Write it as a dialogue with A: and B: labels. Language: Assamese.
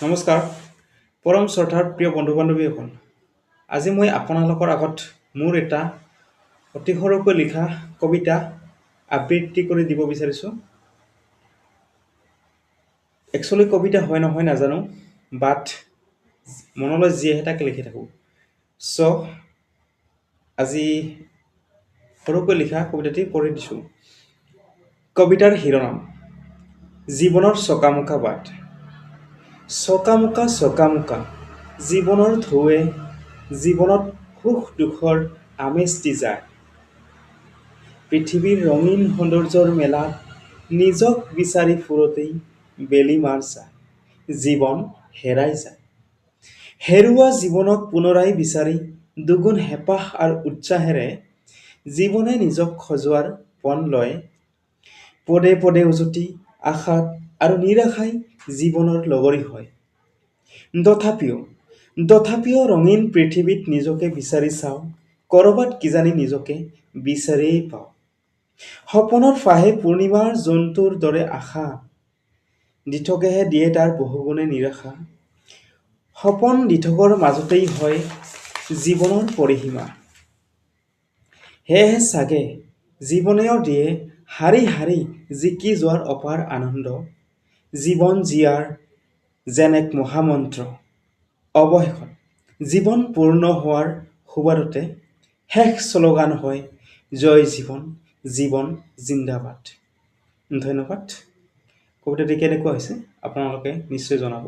A: নমস্কাৰ পৰম শ্ৰদ্ধাৰ প্ৰিয় বন্ধু বান্ধৱীসকল। আজি মই আপোনালোকৰ আগত মোৰ এটা অতি সৰুকৈ লিখা কবিতা আবৃত্তি কৰি দিব বিচাৰিছোঁ। একচুৱেলি কবিতা হয় নহয় নাজানো, বাট মনলৈ যি আহে তাকে লিখি থাকোঁ। আজি সৰুকৈ লিখা কবিতাটি পঢ়ি দিছোঁ। কবিতাৰ শিৰোনাম জীৱনৰ চকামোকা বাট। চকামোকা জীৱনৰ ঢৌৱে জীৱনত সুখ দুখৰ আমেজ দি যায়। পৃথিৱীৰ ৰঙীন সৌন্দৰ্যৰ মেলাত নিজক বিচাৰি ফুৰোতেই বেলি মাৰ যায়, জীৱন হেৰাই যায়। হেৰুৱা জীৱনক পুনৰাই বিচাৰি দুগুণ হেঁপাহ আৰু উৎসাহেৰে জীৱনে নিজক সজোৱাৰ পণ লয়। পদে পদে উজুতি আশাত আৰু নিৰাশাই জীৱনৰ লগৰী হয়। তথাপিও ৰঙীন পৃথিৱীত নিজকে বিচাৰি চাওঁ, ক'ৰবাত কিজানি নিজকে বিচাৰিয়েই পাওঁ। সপোনৰ ফাহে পূৰ্ণিমাৰ জোনটোৰ দৰে আশা, দিঠকেহে দিয়ে তাৰ বহুগুণে নিৰাশা। সপোন দিঠকৰ মাজতেই হয় জীৱনৰ পৰিসীমা। সেয়েহে চাগে জীৱনেও দিয়ে শাৰী শাৰী জিকি যোৱাৰ অপাৰ আনন্দ। জীৱন জীয়াৰ যেন এক মহামন্ত্ৰ। অৱশেষত জীৱন পূৰ্ণ হোৱাৰ সুবাদতে শেষ শ্লোগান হয় জয় জীৱন, জীৱন জিন্দাবাদ। ধন্যবাদ। কবিতাটি কেনেকুৱা হৈছে আপোনালোকে নিশ্চয় জনাব।